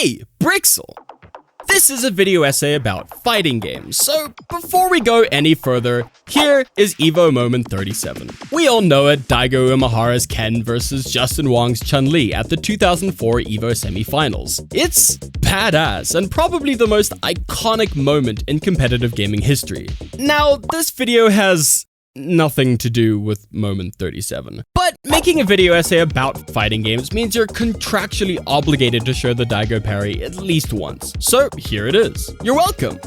me, Brixel. This is a video essay about fighting games, so before we go any further, here is Evo Moment 37. We all know it, Daigo Uehara's Ken versus Justin Wong's Chun-Li at the 2004 Evo semifinals. It's badass and probably the most iconic moment in competitive gaming history. Now, this video has nothing to do with Moment 37. But making a video essay about fighting games means you're contractually obligated to show the Daigo parry at least once. So here it is. You're welcome.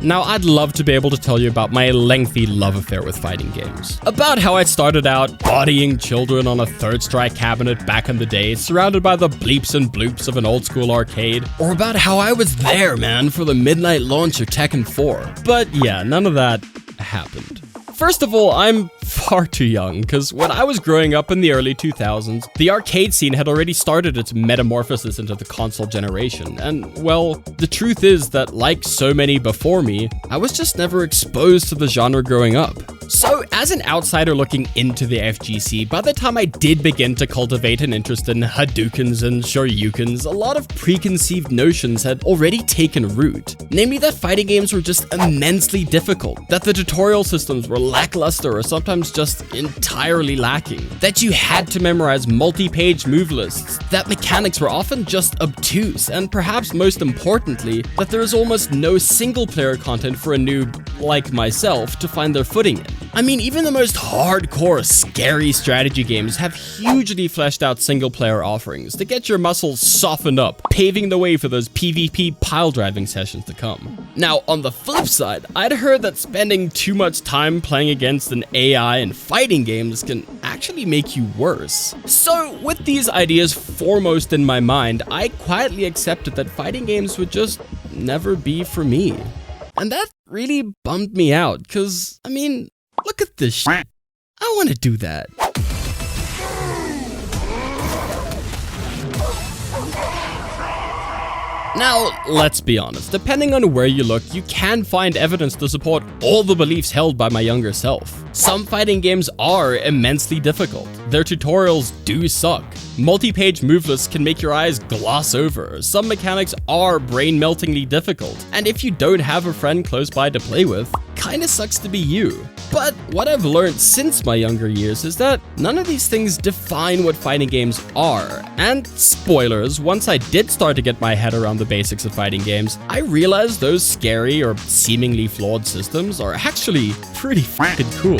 Now, I'd love to be able to tell you about my lengthy love affair with fighting games. About how I started out bodying children on a Third Strike cabinet back in the day, surrounded by the bleeps and bloops of an old school arcade. Or about how I was there, man, for the midnight launch of Tekken 4. But yeah, none of that happened. First of all, I'm far too young, because when I was growing up in the early 2000s, the arcade scene had already started its metamorphosis into the console generation, and well, the truth is that like so many before me, I was just never exposed to the genre growing up. So, as an outsider looking into the FGC, by the time I did begin to cultivate an interest in Hadoukens and Shoryukens, a lot of preconceived notions had already taken root. Namely that fighting games were just immensely difficult, that the tutorial systems were lackluster or sometimes just entirely lacking, that you had to memorize multi-page move lists, that mechanics were often just obtuse, and perhaps most importantly, that there is almost no single-player content for a noob like myself to find their footing in. I mean, even the most hardcore, scary strategy games have hugely fleshed out single-player offerings to get your muscles softened up, paving the way for those PvP pile-driving sessions to come. Now, on the flip side, I'd heard that spending too much time playing against an AI in fighting games can actually make you worse. So, with these ideas foremost in my mind, I quietly accepted that fighting games would just never be for me. And that really bummed me out, cause, I mean, look at this shit. I wanna do that. Now, let's be honest, depending on where you look, you can find evidence to support all the beliefs held by my younger self. Some fighting games are immensely difficult. Their tutorials do suck. Multi-page move lists can make your eyes gloss over. Some mechanics are brain-meltingly difficult. And if you don't have a friend close by to play with, kinda sucks to be you. But what I've learned since my younger years is that none of these things define what fighting games are. And spoilers, once I did start to get my head around the basics of fighting games, I realized those scary or seemingly flawed systems are actually pretty fucking cool.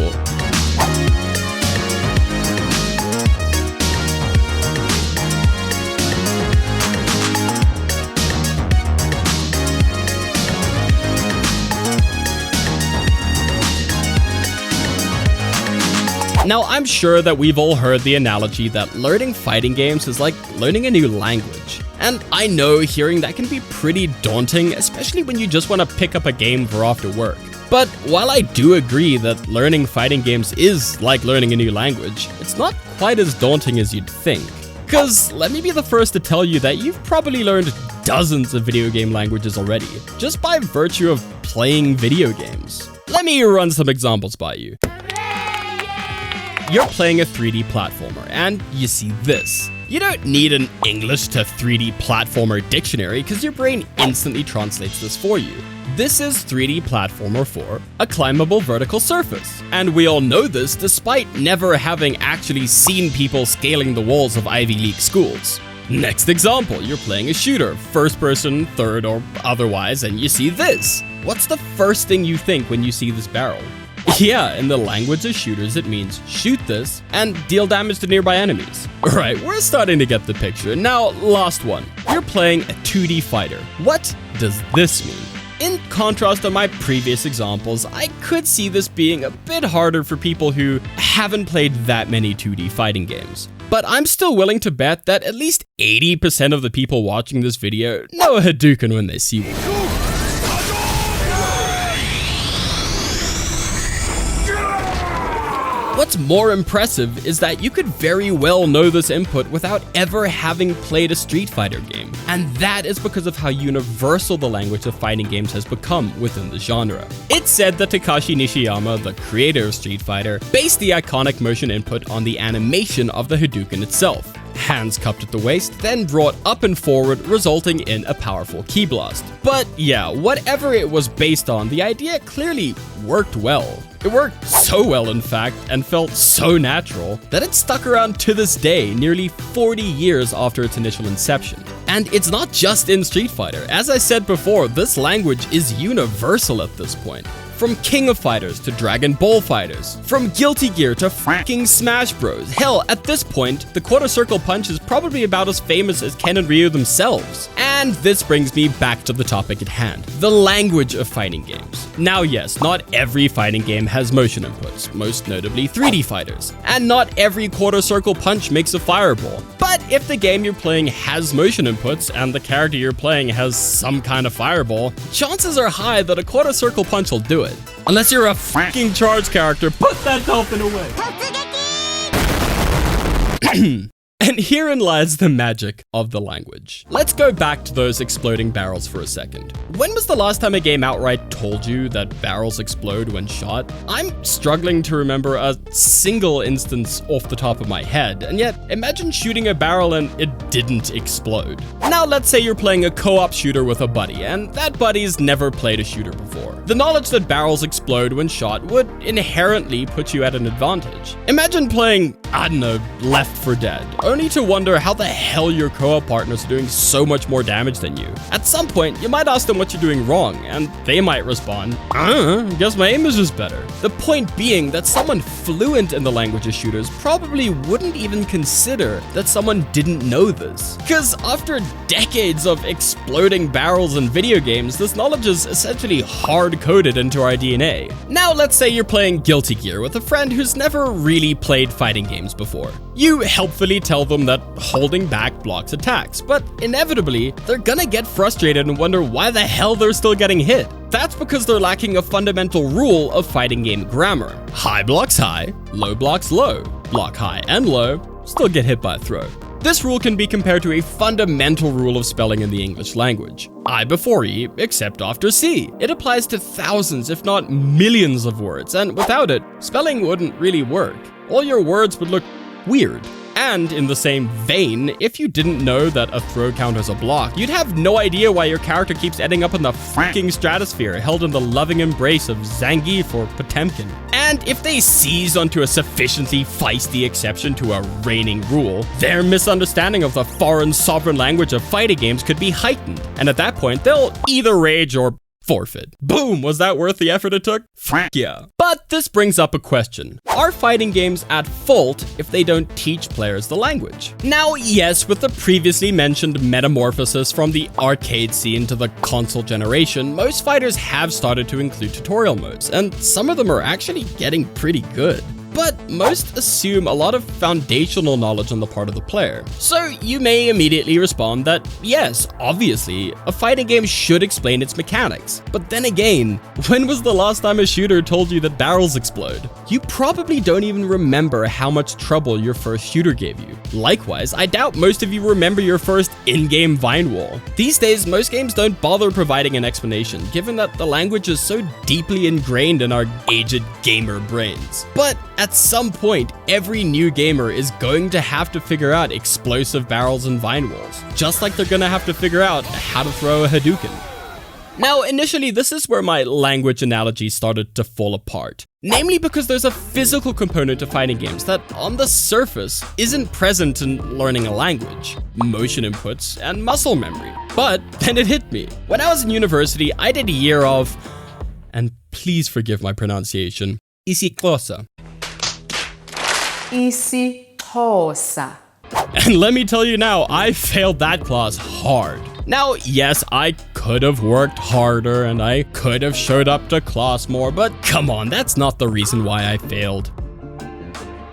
Now, I'm sure that we've all heard the analogy that learning fighting games is like learning a new language. And I know hearing that can be pretty daunting, especially when you just want to pick up a game for after work. But while I do agree that learning fighting games is like learning a new language, it's not quite as daunting as you'd think. Cause let me be the first to tell you that you've probably learned dozens of video game languages already, just by virtue of playing video games. Let me run some examples by you. You're playing a 3D platformer, and you see this. You don't need an English to 3D platformer dictionary, because your brain instantly translates this for you. This is 3D platformer 4, a climbable vertical surface. And we all know this despite never having actually seen people scaling the walls of Ivy League schools. Next example, you're playing a shooter, first person, third, or otherwise, and you see this. What's the first thing you think when you see this barrel? Yeah, in the language of shooters, it means shoot this and deal damage to nearby enemies. Right, we're starting to get the picture. Now, last one. You're playing a 2D fighter. What does this mean? In contrast to my previous examples, I could see this being a bit harder for people who haven't played that many 2D fighting games. But I'm still willing to bet that at least 80% of the people watching this video know a Hadouken when they see one. What's more impressive is that you could very well know this input without ever having played a Street Fighter game. And that is because of how universal the language of fighting games has become within the genre. It's said that Takashi Nishiyama, the creator of Street Fighter, based the iconic motion input on the animation of the Hadouken itself. Hands cupped at the waist, then brought up and forward, resulting in a powerful ki blast. But yeah, whatever it was based on, the idea clearly worked well. It worked so well, in fact, and felt so natural that it stuck around to this day, nearly 40 years after its initial inception. And it's not just in Street Fighter. As I said before, this language is universal at this point. From King of Fighters to Dragon Ball Fighters, from Guilty Gear to fucking Smash Bros. Hell, at this point, the quarter circle punch is probably about as famous as Ken and Ryu themselves. And this brings me back to the topic at hand, the language of fighting games. Now yes, not every fighting game has motion inputs, most notably 3D fighters, and not every quarter circle punch makes a fireball. But if the game you're playing has motion inputs and the character you're playing has some kind of fireball, chances are high that a quarter circle punch will do it. Unless you're a fucking charge character, put that dolphin away. And herein lies the magic of the language. Let's go back to those exploding barrels for a second. When was the last time a game outright told you that barrels explode when shot? I'm struggling to remember a single instance off the top of my head, and yet imagine shooting a barrel and it didn't explode. Now let's say you're playing a co-op shooter with a buddy, and that buddy's never played a shooter before. The knowledge that barrels explode when shot would inherently put you at an advantage. Imagine playing, I don't know, Left 4 Dead, only to wonder how the hell your co-op partners are doing so much more damage than you. At some point, you might ask them what you're doing wrong, and they might respond, guess my aim is just better. The point being that someone fluent in the language of shooters probably wouldn't even consider that someone didn't know this. Because after decades of exploding barrels in video games, this knowledge is essentially hard-coded into our DNA. Now let's say you're playing Guilty Gear with a friend who's never really played fighting games before. You helpfully tell them that holding back blocks attacks, but inevitably, they're gonna get frustrated and wonder why the hell they're still getting hit. That's because they're lacking a fundamental rule of fighting game grammar. High blocks high, low blocks low. Block high and low, still get hit by a throw. This rule can be compared to a fundamental rule of spelling in the English language. I before E, except after C. It applies to thousands, if not millions of words, and without it, spelling wouldn't really work. All your words would look weird. And in the same vein, if you didn't know that a throw counters a block, you'd have no idea why your character keeps ending up in the fucking stratosphere, held in the loving embrace of Zangief or Potemkin. And if they seize onto a sufficiently feisty exception to a reigning rule, their misunderstanding of the foreign sovereign language of fighting games could be heightened. And at that point, they'll either rage or forfeit. Boom! Was that worth the effort it took? Fuck yeah. But this brings up a question. Are fighting games at fault if they don't teach players the language? Now, yes, with the previously mentioned metamorphosis from the arcade scene to the console generation, most fighters have started to include tutorial modes, and some of them are actually getting pretty good. But most assume a lot of foundational knowledge on the part of the player. So you may immediately respond that, yes, obviously, a fighting game should explain its mechanics. But then again, when was the last time a shooter told you that barrels explode? You probably don't even remember how much trouble your first shooter gave you. Likewise, I doubt most of you remember your first in-game vine wall. These days, most games don't bother providing an explanation, given that the language is so deeply ingrained in our aged gamer brains. But at some point, every new gamer is going to have to figure out explosive barrels and vine walls, just like they're gonna have to figure out how to throw a Hadouken. Now, initially, this is where my language analogy started to fall apart. Namely because there's a physical component to fighting games that, on the surface, isn't present in learning a language. Motion inputs and muscle memory. But then it hit me. When I was in university, I did a year of, and please forgive my pronunciation, isiklosa. Isiklosa. And let me tell you now, I failed that class hard. Now, yes, I could have worked harder and I could have showed up to class more, but come on, that's not the reason why I failed.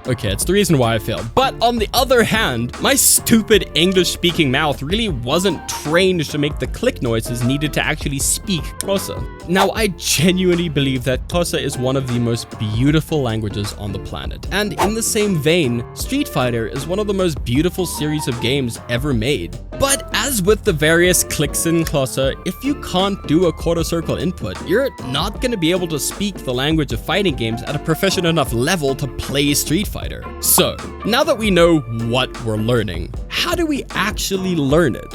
Okay, it's the reason why I failed. But on the other hand, my stupid English-speaking mouth really wasn't trained to make the click noises needed to actually speak Xhosa. Now, I genuinely believe that Xhosa is one of the most beautiful languages on the planet. And in the same vein, Street Fighter is one of the most beautiful series of games ever made. But as with the various clicks in Xhosa, if you can't do a quarter circle input, you're not going to be able to speak the language of fighting games at a proficient enough level to play Street Fighter. So, now that we know what we're learning, how do we actually learn it?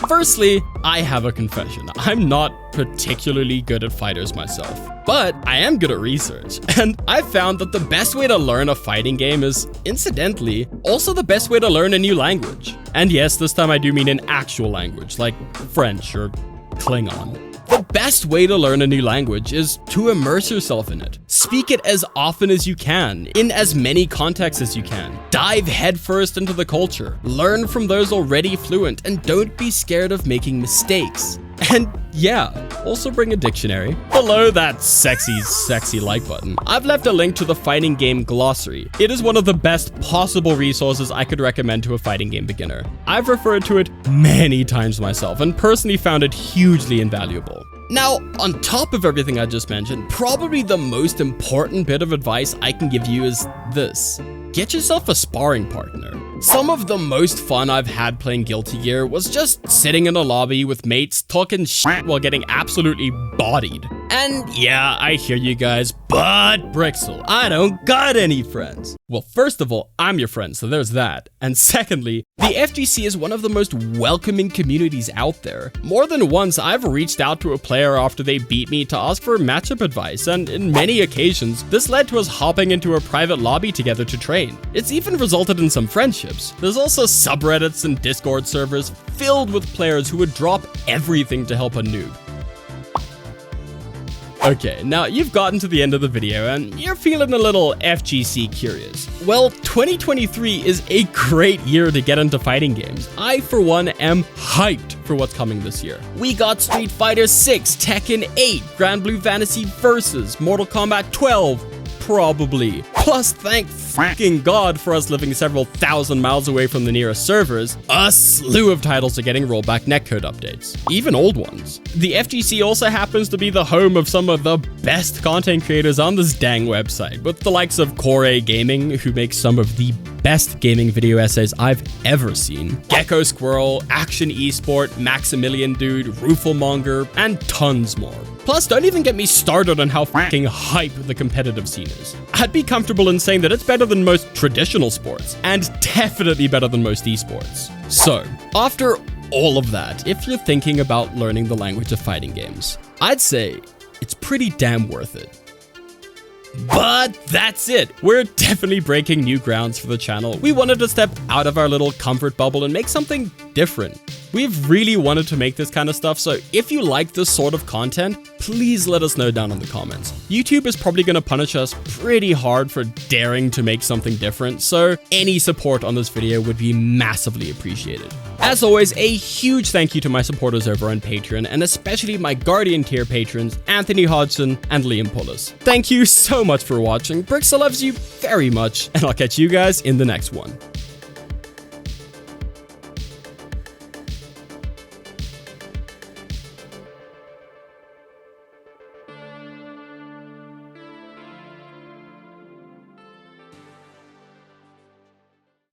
Firstly, I have a confession. I'm not particularly good at fighters myself, but I am good at research. And I found that the best way to learn a fighting game is, incidentally, also the best way to learn a new language. And yes, this time I do mean an actual language, like French or Klingon. The best way to learn a new language is to immerse yourself in it. Speak it as often as you can, in as many contexts as you can. Dive headfirst into the culture. Learn from those already fluent, and don't be scared of making mistakes. And yeah, also bring a dictionary. Below that sexy like button, I've left a link to the fighting game Glossary. It is one of the best possible resources I could recommend to a fighting game beginner. I've referred to it many times myself and personally found it hugely invaluable. Now, on top of everything I just mentioned, probably the most important bit of advice I can give you is this. Get yourself a sparring partner. Some of the most fun I've had playing Guilty Gear was just sitting in a lobby with mates talking shit while getting absolutely bodied. And yeah, I hear you guys, but Brixel, I don't got any friends. Well, first of all, I'm your friend, so there's that. And secondly, the FGC is one of the most welcoming communities out there. More than once, I've reached out to a player after they beat me to ask for matchup advice, and in many occasions, this led to us hopping into a private lobby together to train. It's even resulted in some friendships. There's also subreddits and Discord servers filled with players who would drop everything to help a noob. Okay, now you've gotten to the end of the video and you're feeling a little FGC curious. Well, 2023 is a great year to get into fighting games. I, for one, am hyped for what's coming this year. We got Street Fighter 6, Tekken 8, Grand Blue Fantasy Versus, Mortal Kombat 12, probably. Plus, thank fucking God for us living several thousand miles away from the nearest servers, a slew of titles are getting rollback netcode updates, even old ones. The FGC also happens to be the home of some of the best content creators on this dang website, with the likes of Core Gaming, who makes some of the best gaming video essays I've ever seen, Gecko Squirrel, Action Esport, Maximilian Dude, Rooflemonger, and tons more. Plus, don't even get me started on how fucking hype the competitive scene is. I'd be comfortable in saying that it's better than most traditional sports, and definitely better than most esports. So, after all of that, if you're thinking about learning the language of fighting games, I'd say it's pretty damn worth it. But that's it. We're definitely breaking new grounds for the channel. We wanted to step out of our little comfort bubble and make something different. We've really wanted to make this kind of stuff, so if you like this sort of content, please let us know down in the comments. YouTube is probably going to punish us pretty hard for daring to make something different, so any support on this video would be massively appreciated. As always, a huge thank you to my supporters over on Patreon, and especially my Guardian tier patrons, Anthony Hodgson and Liam Pullis. Thank you so much for watching. Brixel loves you very much, and I'll catch you guys in the next one.